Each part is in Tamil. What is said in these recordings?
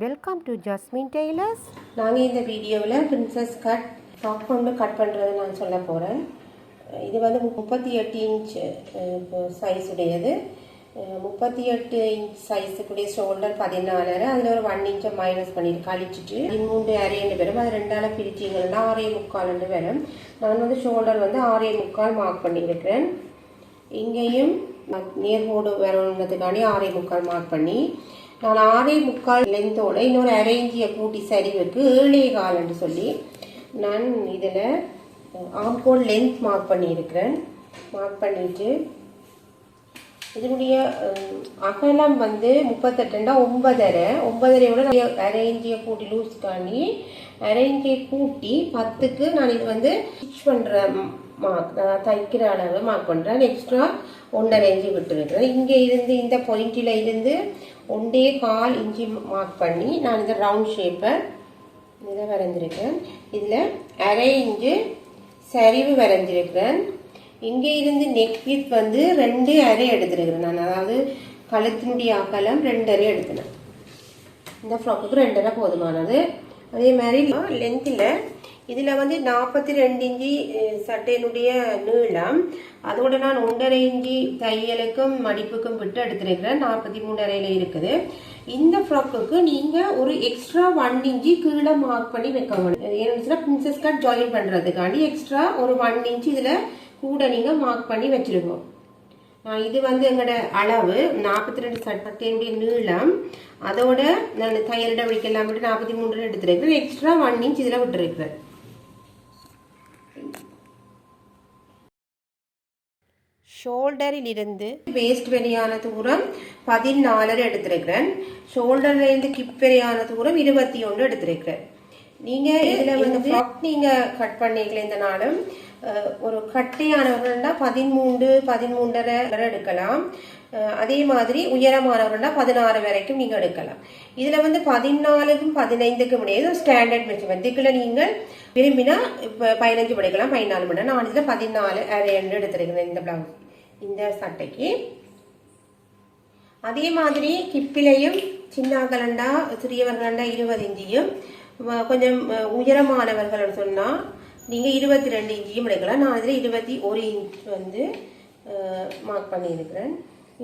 Welcome to Jasmine tailors. நாங்கள் இந்த வீடியோவில் பிரின்சஸ் கட் ஃப்ராக் கொண்டு கட் பண்ணுறது நான் சொல்ல போகிறேன். இது வந்து 38 இன்ச் சைஸ் உடையது. 38 இன்ச் சைஸுக்குடைய ஷோல்டர் 14.5, அதில் ஒரு 1 இன்ச்சை மைனஸ் பண்ணிட்டு கழிச்சிட்டு 13.5 வரும். அது 2ஆல் பிரிச்சிங்கன்னா 6.75 வரும். நான் வந்து ஷோல்டர் வந்து 6.75 மார்க் பண்ணியிருக்கிறேன். இங்கேயும் நேர்கோடு வரணுன்றதுக்காண்டி 6.75 மார்க் பண்ணி நான் 6.75 லென்த்தோட இன்னொரு அரேஞ்சியை கூட்டி சரிவுக்கு 7.25 சொல்லி நான் இதில் ஆம்கோல் லென்த் மார்க் பண்ணியிருக்கிறேன். மார்க் பண்ணிட்டு இதனுடைய அகலம் வந்து 38 9.5 அரேஞ்சியை கூட்டி லூஸ் பண்ணி அரேஞ்சியை கூட்டி 10க்கு நான் இது வந்து ஸ்டிச் பண்ணுற மார்க் தைக்கிற அளவு மார்க் பண்ணுறேன். எக்ஸ்ட்ரா 1.5 இன்ச்சு விட்டுருக்கிறேன். இங்கே இருந்து இந்த பாயிண்டில் இருந்து 1.25 இன்ச்சு மார்க் பண்ணி நான் இந்த ரவுண்ட் ஷேப்பை இதில் வரைஞ்சிருக்கேன். இதில் 1/2 இன்ச்சு சரிவு வரைஞ்சிருக்கிறேன். இங்கே இருந்து நெக் வித் வந்து 2.5 எடுத்துருக்கிறேன் நான். அதாவது கழுத்தினுடைய அகலம் 2.5 எடுத்துனேன். இந்த ஃப்ராக்குக்கு 2.5 போதுமானது. அதே மாதிரி லென்த்தில் இதில் வந்து 42 இன்ச்சு சட்டையினுடைய நீளம், அதோட நான் 1.5 இன்ச்சு தையலுக்கும் மடிப்புக்கும் விட்டு எடுத்துருக்கிறேன். 43.5 இருக்குது. இந்த ஃப்ராக்குக்கு நீங்கள் ஒரு எக்ஸ்ட்ரா 1 இன்ச்சு கீழே மார்க் பண்ணி வைக்கணும். ஏன்னா பிரின்சஸ் கட் ஜாயின் பண்ணுறதுக்காண்டி எக்ஸ்ட்ரா ஒரு 1 இன்ச்சு இதில் கூட நீங்கள் மார்க் பண்ணி வச்சுருக்கோம். இது வந்து எங்களோட அளவு 42 சட்டையினுடைய நீளம், அதோட நான் தையலிட வைக்கலாம் விட்டு 43 எடுத்துருக்கிறேன். எக்ஸ்ட்ரா 1 இன்ச் இதில் விட்டுருக்கிறேன். ஷோல்டரில் இருந்து வேஸ்ட் வரையான தூரம் 14 எடுத்திருக்கிறேன். ஷோல்டர்ல இருந்து கிப் வரையான தூரம் 21 எடுத்திருக்கிறேன். நீங்க இதுல வந்து ஃப்ராக் நீங்க கட் பண்ணிக்கல இந்த நாளும் ஒரு கட்டையானவர்கள்னா 13.5 எடுக்கலாம். அதே மாதிரி உயரமானவர்கள்னா 16 வரைக்கும் நீங்க எடுக்கலாம். இதுல வந்து 14க்கும் 15க்கும் முடியாது ஸ்டாண்டர்ட் மெஷர்மெண்ட். இதுக்குள்ள நீங்கள் விரும்பினா 15 எடுக்கலாம், 14 மணி. நான் இதுல 14.5 எடுத்திருக்கிறேன் இந்த பிளவுஸ், இந்த சட்டைக்கு. அதே மாதிரி கிப்பிலையும் சின்னாக்கலண்டா சிறியவர்களண்டா 20 இன்ச்சியும், கொஞ்சம் உயரமானவர்கள் சொன்னால் நீங்கள் 22 இன்ச்சியும் எடுக்கலாம். நான் அதில் 21 இன்ச் வந்து மார்க் பண்ணியிருக்கிறேன்.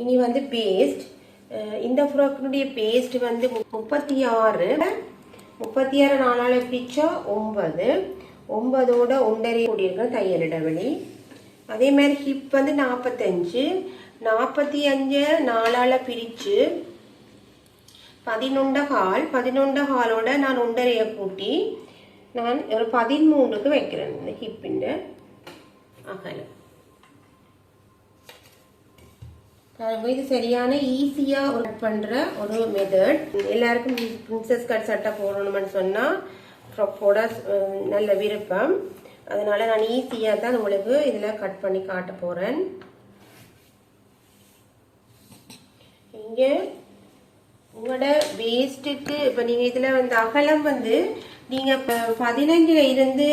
இனி வந்து பேஸ்ட், இந்த ஃப்ராக்கினுடைய பேஸ்ட் வந்து 36 4ஆல் பிரிச்சா 9 9ஓட 1.5 கூடியிருக்கேன் தையல் இடைவெளி. அதே மாதிரி ஹிப் வந்து 45 4ஆல் பிரித்து 11.5 நான் 1.5 கூட்டி நான் ஒரு 13க்கு வைக்கிறேன். இந்த ஹிப்பின் அகலம் இது சரியான ஈஸியாக ஒர்க் பண்ணுற ஒரு மெத்தட். எல்லாருக்கும் பிரின்சஸ் கட் சட்டை போடணும்னு சொன்னால் ஃப்ராக்கோட நல்ல விருப்பம். அதனால நான் ஈஸியாக தான் உங்களுக்கு இதில் கட் பண்ணி காட்ட போகிறேன். இங்கே உங்களோட வேஸ்ட்டுக்கு இப்போ நீங்கள் இதில் வந்து அகலம் வந்து நீங்கள் இப்போ 15ல் இருந்து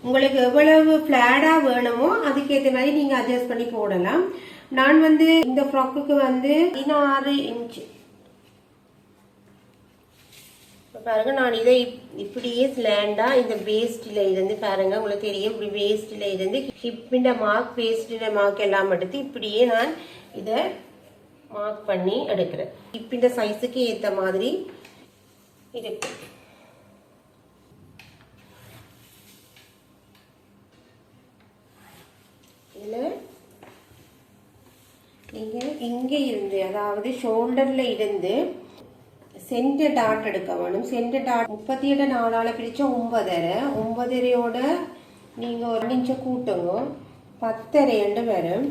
உங்களுக்கு எவ்வளவு ஃப்ளாடாக வேணுமோ அதுக்கேற்ற மாதிரி நீங்கள் அட்ஜஸ்ட் பண்ணி போடலாம். நான் வந்து இந்த ஃப்ராக்குக்கு வந்து 16 இன்ச்சு பாருங்க. நான் இதை இப்படியே ஸ்லாண்டா இந்த வேஸ்டில் இருந்து பாருங்க, உங்களுக்கு தெரியும், இப்படி வேஸ்டில் இருந்து ஹிப்பின் மார்க் வேஸ்டின் மார்க் எல்லாம் எடுத்து இப்படியே நான் இதை மார்க் பண்ணி எடுக்கிறேன். ஹிப்பின் சைஸுக்கு ஏற்ற மாதிரி இருக்கு. இதில் நீங்கள் இங்கே இருந்து, அதாவது ஷோல்டரில் இருந்து சென்டர் டாட் எடுக்க வேணும். சென்டர் டாட் 38 4ஆல் பிரித்தா 9.5ஓட நீங்கள் 1 இன்ச்சை கூட்டுங்க, 10.5 வரும்.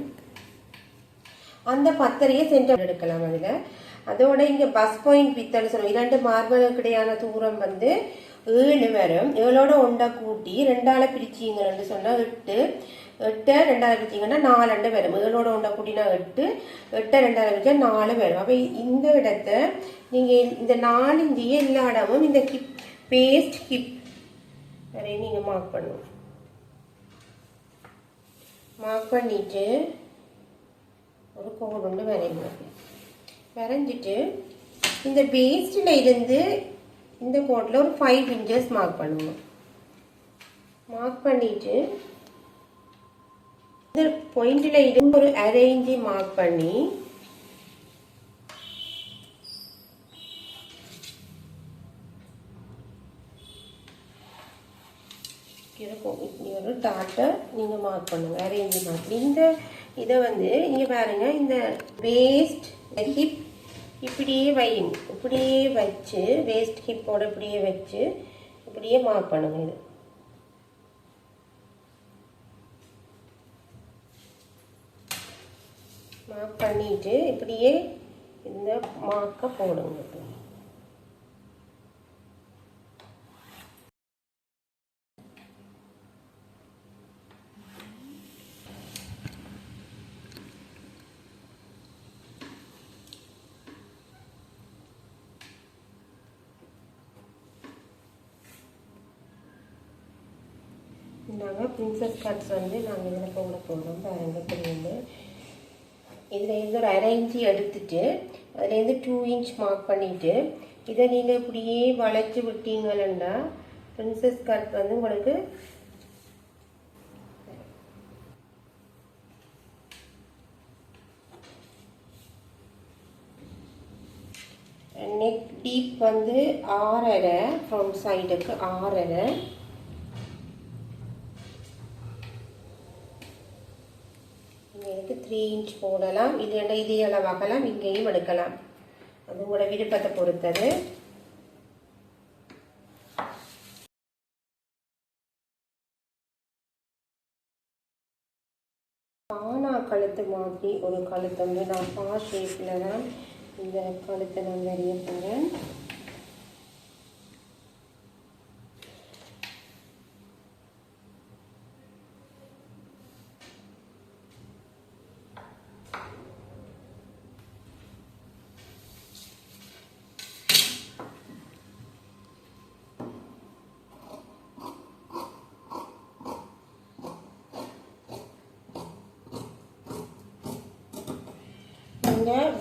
அந்த 10.5 சென்டர் எடுக்கலாம் அதில். அதோட இங்கே பஸ் பாயிண்ட் வித்தல் சொல்லுவோம். 2 மார்புகளுக்கிடையான தூரம் வந்து 7 வரும். 7ஓட 1 கூட்டி 2ஆல் பிரிச்சிங்கன்னு சொன்னால் 8 2ஆல் பிரிச்சிங்கன்னா 4 வரும். 7ஓட 1 கூட்டினா 8 2ஆல் பிரிச்சா 4 வரும். அப்போ இந்த இடத்த நீங்கள் இந்த 4 இன்ச்சியை எல்லா இடமும் இந்த ஹிப் பேஸ்ட் ஹிப் வரையும் நீங்கள் மார்க் பண்ணுவோம். மார்க் பண்ணிட்டு ஒரு கோடு வரையணும். வரைஞ்சிட்டு இந்த வேஸ்டில் இருந்து இந்த கோட்டில் ஒரு 5 inches மார்க் பண்ணுவோம். மார்க் பண்ணிட்டு இந்த பாயிண்டில் இது ஒரு அரேஞ்சி மார்க் பண்ணி இருக்கும். இப்படி ஒரு டாட்டை நீங்கள் மார்க் பண்ணுங்க, அரேஞ்சி மார்க். இந்த இதை வந்து நீங்கள் பாருங்க, இந்த வேஸ்ட் ஹிப் இப்படியே வையுங்க. இப்படியே வச்சு வேஸ்ட் ஹிப்போட இப்படியே வச்சு இப்படியே மார்க் பண்ணுங்க. இது மார்க் பண்ணிட்டு இப்படியே இந்த மார்க்கை போடுங்க. நாங்கள் பிரின்சஸ் கட்ஸ் வந்து நாங்கள் இதில் போட போகிறோம். பாருங்க தெரியுங்க. இதில் ஒரு அரேஞ்சி எடுத்துட்டு அதுலேருந்து 2 inch மார்க் பண்ணிவிட்டு இதை நீங்கள் இப்படியே வளைச்சி விட்டீங்கன்னா பிரின்சஸ் கட் வந்து உங்களுக்கு நெக் டீப் வந்து 6.5, ஃப்ரண்ட் சைடுக்கு 6.5. இதுக்கு 3 inch போடலாம், இல்லைன்னா இதே அளவாகலாம், இங்கேயும் எடுக்கலாம். அது உங்களோட விருப்பத்தை பொறுத்தது. பானா கழுத்து மாதிரி ஒரு கழுத்து வந்து நான் பா ஷேப்பில் தான் இந்த கழுத்தை நான் வரைய போகிறேன்.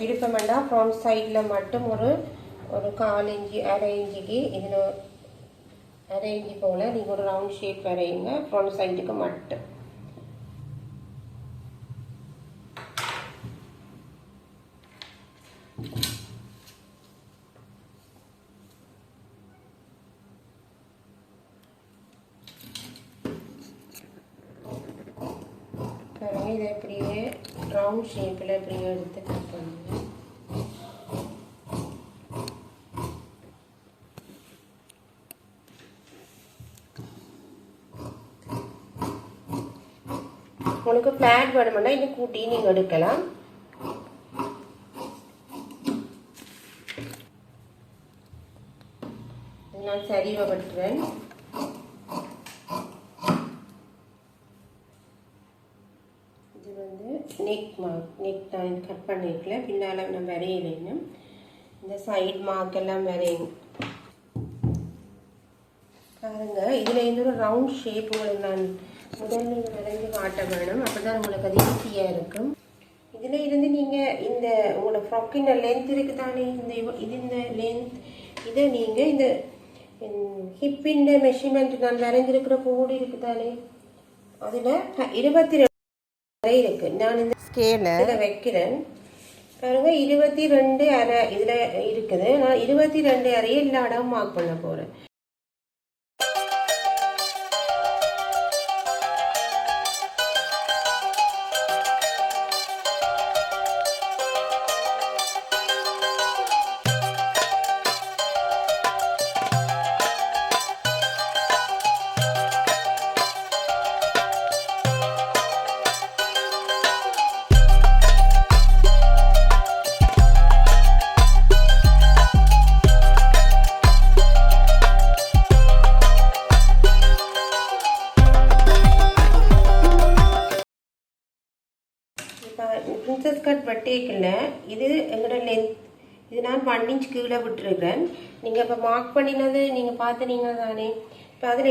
விருப்பம் வேண்டாம், ஃப்ரண்ட் சைடில் மட்டும் ஒரு 1/4 inch அரை இன்ச்சுக்கு இதில் அரை இன்ச்சு போல் நீங்கள் ஒரு ரவுண்ட் ஷேப் வரையுங்க, ஃப்ரண்ட் சைடுக்கு மட்டும். இதை இப்படியே ரவுண்ட் ஷேப்பில் இப்படியே எடுத்து கட் பண்ணுங்க. உங்களுக்கு ஃப்ளாட் வேணுமென்னா இன்னும் கூட்டி நீங்கள் எடுக்கலாம். நான் சரிவை வெட்டுறேன். நெக் நான் கட் பண்ணிக்கல, பின்னால் நான் வரையலைன்னு இந்த சைட் மார்க் எல்லாம் வரையும் பாருங்க. இதில் இருந்து ஒரு ரவுண்ட் ஷேப் உங்களுக்கு நான் முதல்ல வரைஞ்சி காட்ட வேணும், அப்போ தான் உங்களுக்கு அது ஈஸியாக இருக்கும். இதில் இருந்து நீங்கள் இந்த உங்களோட ஃப்ராக்கின் லென்த் இருக்குது தானே, இந்த லென்த் இதை நீங்கள் இந்த ஹிப்பின் மெஷர்மெண்ட் நான் வரைஞ்சிருக்கிற கோடு இருக்குது தானே, அதில் 22 இருக்கு. நான் இந்த ஸ்கேலை இதில் வைக்கிறேன் பாருங்க. 22.5 இதில் இருக்குது. நான் 22.5 எல்லா இடமும் மார்க் பண்ண போகிறேன். பிரின்சஸ் கட் வெட்டேக்கில் இது எங்களோட லென்த், இது நான் 1 inch கீழே விட்டுருக்கேன். நீங்கள் இப்போ மார்க் பண்ணினது நீங்கள் பார்த்துனீங்க தானே. இப்போ அதில்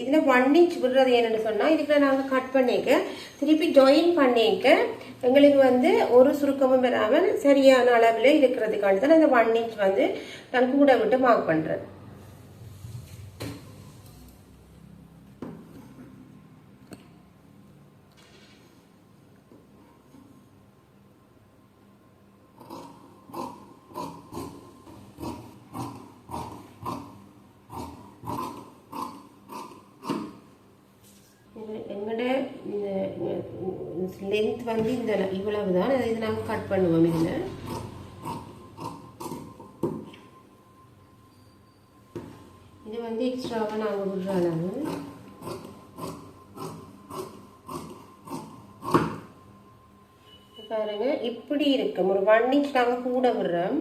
இதில் 1 inch விடுறது என்னென்னு சொன்னால், இதுக்குள்ள நாங்கள் கட் பண்ணிக்க திருப்பி ஜாயின் பண்ணிக்க எங்களுக்கு வந்து ஒரு சுருக்கமும் வராமல் சரியான அளவில் இருக்கிறதுக்காண்டி தான் இந்த 1 inch வந்து நான் கூட விட்டு மார்க் பண்ணுறேன். லென்த் வந்து இந்த இவ்வளவு தான். இது நாங்கள் கட் பண்ணுவோம். இதில் இது வந்து எக்ஸ்ட்ராவாக நாங்கள் விடுற அளவு. பாருங்க இப்படி இருக்கும். ஒரு 1 inch நாங்கள் கூட விடுறோம்.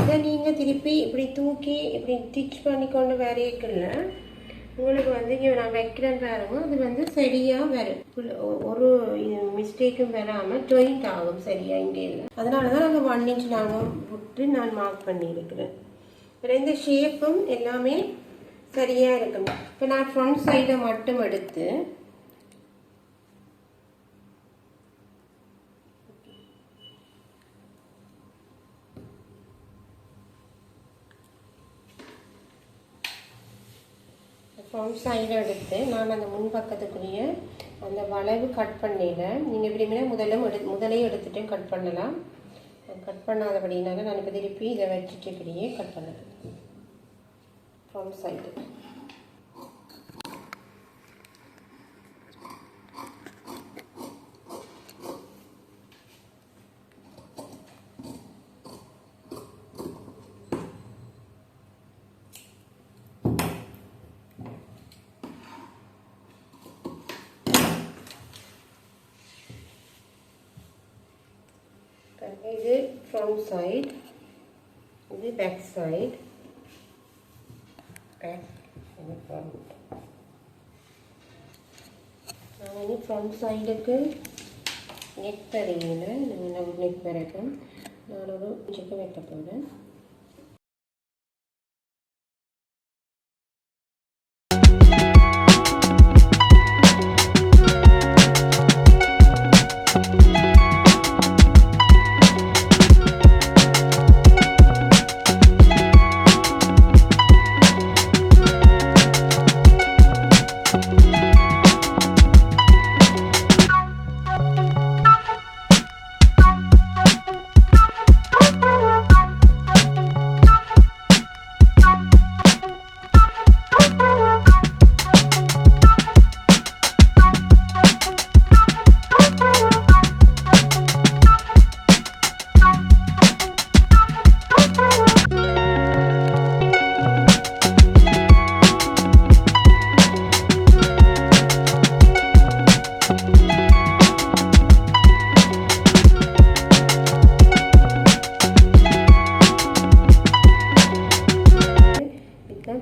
இதை நீங்கள் திருப்பி இப்படி தூக்கி இப்படி ஸ்டிச் பண்ணி கொண்டு வரையக்குள்ள உங்களுக்கு வந்து இங்கே நான் வைக்கிறேன் பாருங்க, அது வந்து சரியாக வரும். ஒரு மிஸ்டேக்கும் வராமல் ஜாயிண்ட் ஆகும் சரியாக இங்கே இல்லை. அதனால தான் நாங்கள் 1 inch நாங்கள் விட்டு நான் மார்க் பண்ணியிருக்கிறேன். அப்புறம் இந்த ஷேப்பும் எல்லாமே சரியாக இருக்கும். இப்போ நான் ஃப்ரண்ட் சைடை மட்டும் எடுத்து ஃப்ரண்ட் சைடை எடுத்து நான் அந்த முன்பக்கத்துக்குரிய அந்த வளைவு கட் பண்ணிடுறேன். நீங்கள் எப்படியுமே முதலே எடுத்துகிட்டு கட் பண்ணலாம். கட் பண்ணாதபடினால நான் இப்போ திருப்பி இதை வச்சுட்டு இப்படியே கட் பண்ணுறேன். ஃப்ரண்ட் சைடு இது ஃப்ரண்ட் சைடு, இது பேக் சைடு. நான் இனி ஃப்ரண்ட் சைடுக்கு நெக் தரையில் நெக் வரைக்கும் நான் ஒரு இன்ச்சுக்கு வைக்க போகிறேன்.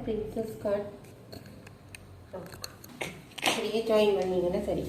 பிரின்சஸ் கட் அப்படியே ஜாயின் பண்ணிங்கன்னா சரி.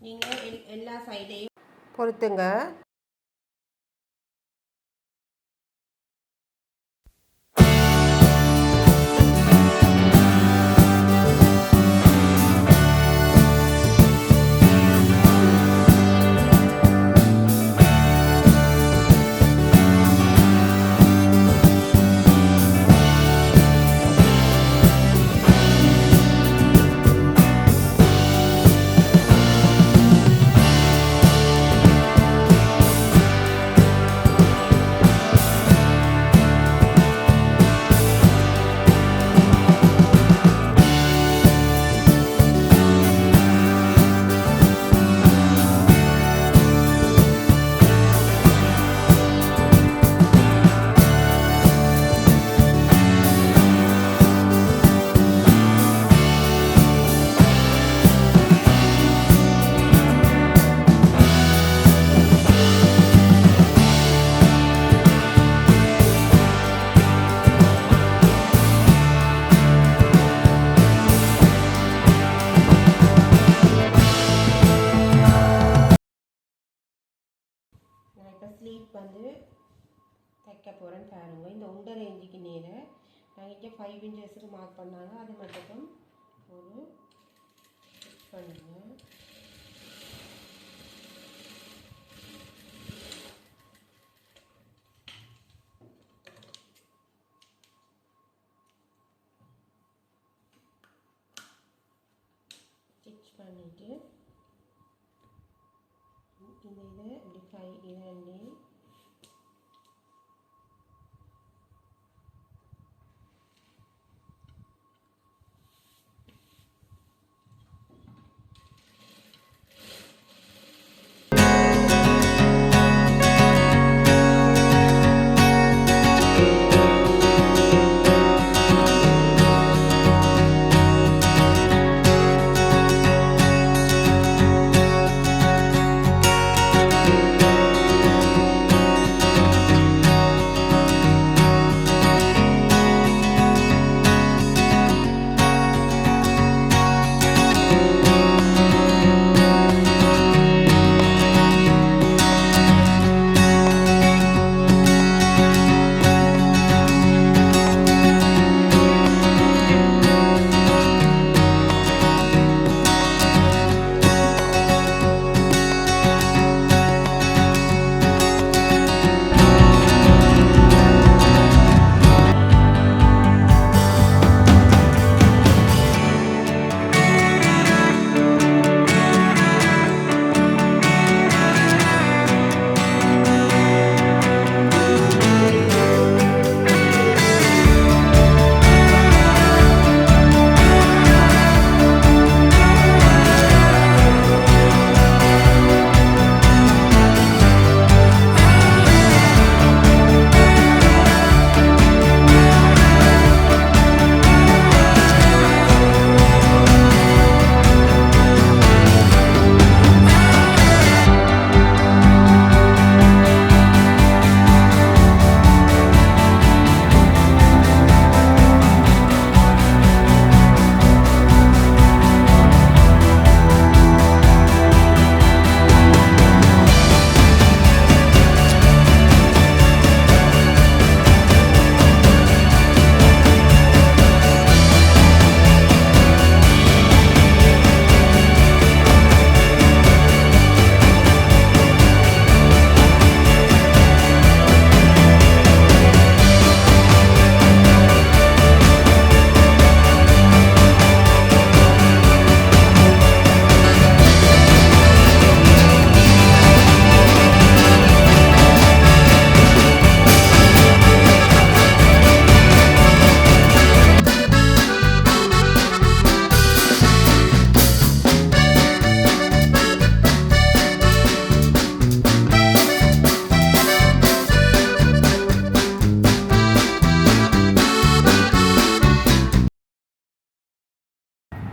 நீங்கள் எல்லா சைடையும் பொறுத்துங்க. ஸ்லீப் வந்து தைக்க போகிறேன்னு பாருங்க. இந்த 1.5 இன்ச்சுக்கு நேர நான் இங்கே 5 இன்ச்சஸ் மார்க் பண்ணாங்க. அது மட்டும் ஒரு ஸ்டிச் பண்ணுங்க. ஸ்டிச் பண்ணிவிட்டு இந்த இதை இப்படி இரண்டு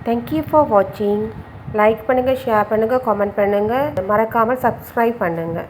தேங்க்யூ ஃபார் வாட்சிங். லைக் பண்ணுங்கள், ஷேர் பண்ணுங்கள், கமெண்ட் பண்ணுங்கள். மறக்காமல் சப்ஸ்கிரைப் பண்ணுங்கள்.